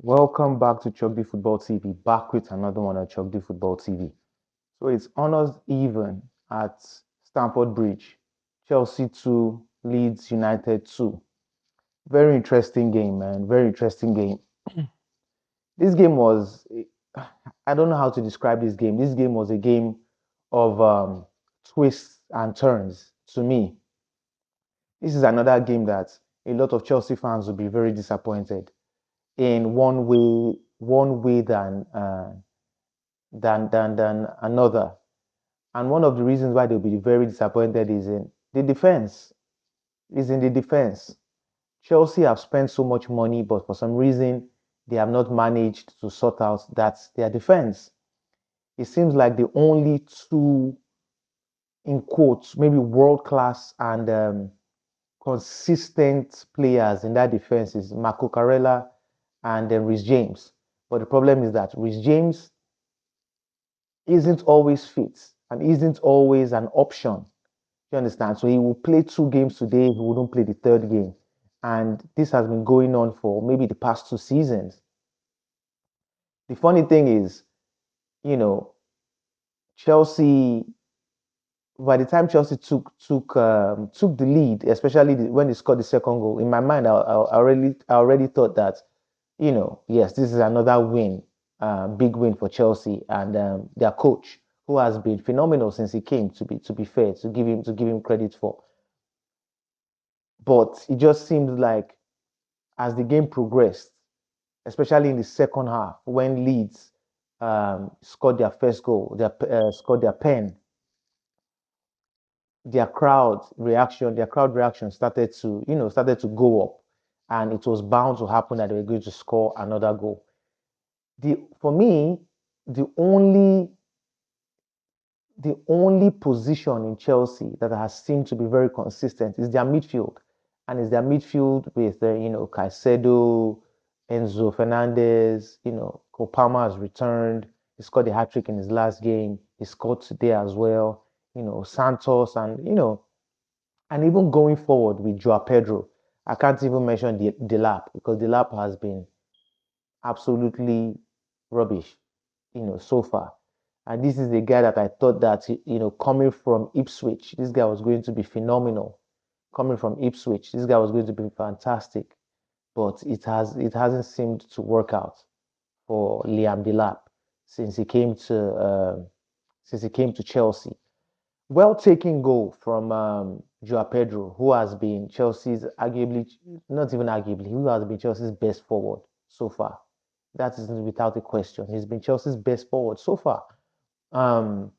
Welcome back to Chugby Football TV, back with another one on Chugby Football TV. So it's honors even at Stamford Bridge. Chelsea 2, Leeds United 2. Very interesting game, man. Very interesting game. This game was, I don't know how to describe this game. This game was a game of twists and turns to me. This is another game that a lot of Chelsea fans will be very disappointed in one way than another. And one of the reasons why they'll be very disappointed is in the defense. Is in the defense. Chelsea have spent so much money, but for some reason they have not managed to sort out that their defense. It seems like the only two, in quotes, maybe world class and consistent players in that defense is Marco Carella and then Rhys James. But the problem is that Rhys James isn't always fit and isn't always an option. You understand? So he will play 2 games today, he wouldn't play the third game. And this has been going on for maybe the past 2 seasons. The funny thing is, you know, Chelsea, by the time Chelsea took the lead, especially when they scored the second goal, in my mind, I already thought that, yes, this is another win, big win for Chelsea and their coach, who has been phenomenal since he came. To be fair, to give him credit for, but it just seems like as the game progressed, especially in the second half, when Leeds scored their first goal, scored their pen, their crowd reaction started to go up, and it was bound to happen that they were going to score another goal. For me, the only the only position in Chelsea that has seemed to be very consistent is their midfield, and it's their midfield with Caicedo, Enzo Fernandez. Kopama has returned. He scored a hat trick in his last game. He scored today as well. Santos, and even going forward with Joao Pedro. I can't even mention Delap because Delap has been absolutely rubbish, so far. And this is a guy that I thought that, coming from Ipswich, this guy was going to be phenomenal. Coming from Ipswich, this guy was going to be fantastic. But it hasn't seemed to work out for Liam Delap since he came to Chelsea. Well taken goal from Joao Pedro, who has been Chelsea's arguably, not even arguably, who has been Chelsea's best forward so far. That is without a question. He's been Chelsea's best forward so far. Um,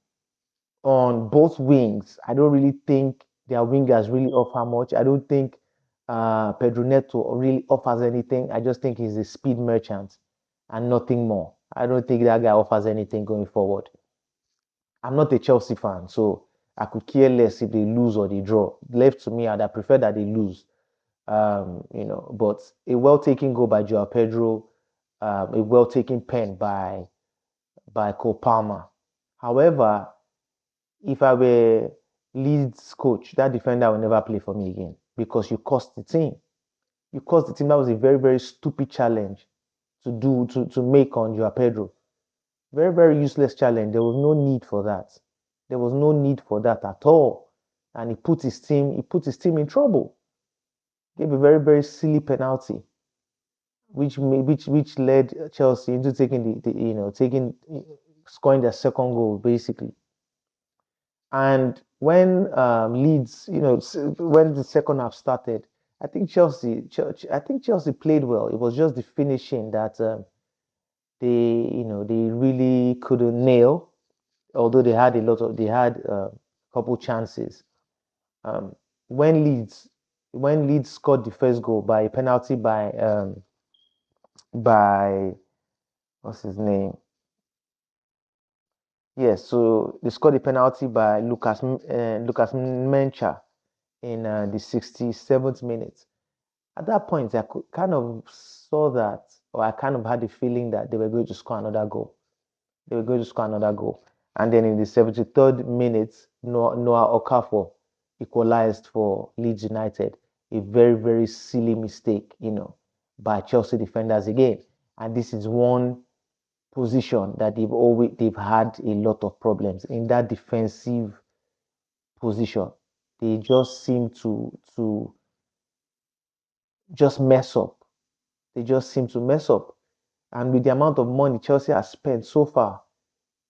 on both wings, I don't really think their wingers really offer much. I don't think Pedro Neto really offers anything. I just think he's a speed merchant and nothing more. I don't think that guy offers anything going forward. I'm not a Chelsea fan, so I could care less if they lose or they draw. Left to me, I'd have preferred that they lose. But a well taken goal by Joao Pedro, a well taken pen by Cole Palmer. However, if I were Leeds coach, that defender will never play for me again because you cost the team. You cost the team. That was a very, very stupid challenge to make on Joao Pedro. Very, very useless challenge. There was no need for that. There was no need for that at all. And he put his team in trouble. Gave a very, very silly penalty, which led Chelsea into taking taking scoring their second goal basically. And when Leeds, when the second half started, I think Chelsea played well. It was just the finishing that they really couldn't nail. Although they had a couple chances. Um, when Leeds when Leeds scored the first goal by a penalty by what's his name? Yes, so they scored a penalty by Lucas Mencha in the 67th minute. At that point, I could kind of saw that, or I kind of had the feeling that they were going to score another goal. They were going to score another goal. And then in the 73rd minute, Noah Okafor equalized for Leeds United. A very, very silly mistake, by Chelsea defenders again. and this is one position that they've had a lot of problems in that defensive position. They just seem to just mess up. They just seem to mess up. And with the amount of money Chelsea has spent so far,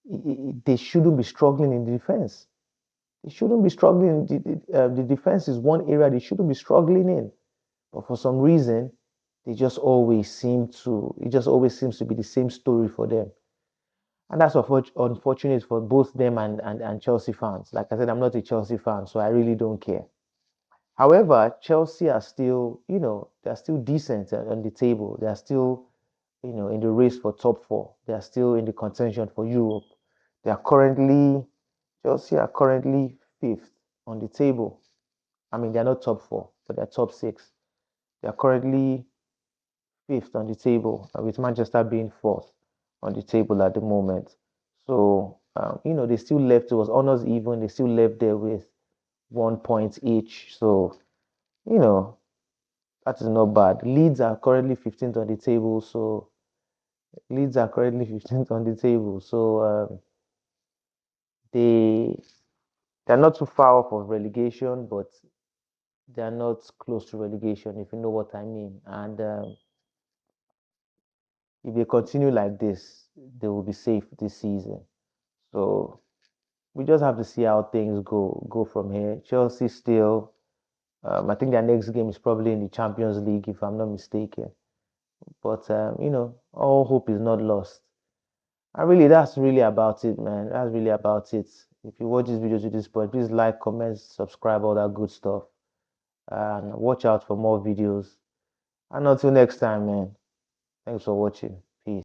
they shouldn't be struggling in the defense. They shouldn't be struggling. The defense is one area they shouldn't be struggling in. But for some reason, it just always seems to be the same story for them. And that's unfortunate for both them and Chelsea fans. Like I said, I'm not a Chelsea fan, so I really don't care. However, Chelsea are still, they're still decent on the table. They're still, in the race for top four. They're still in the contention for Europe. They are currently, Chelsea are currently fifth on the table. I mean, they're not top four, but they're top six. They are currently fifth on the table, with Manchester being fourth on the table at the moment. So, they still left, it was honors even, they still left there with 1 point each. So, you know, that is not bad. Leeds are currently 15th on the table. So, Leeds are currently 15th on the table. So, they they're not too far off of relegation, but they're not close to relegation, if you know what I mean. And if they continue like this, they will be safe this season. So we just have to see how things go from here. Chelsea still, I think their next game is probably in the Champions League, if I'm not mistaken. But all hope is not lost. And really, that's really about it, man. That's really about it. If you watch this video to this point, please like, comment, subscribe, all that good stuff, and watch out for more videos. And until next time, man. Thanks for watching.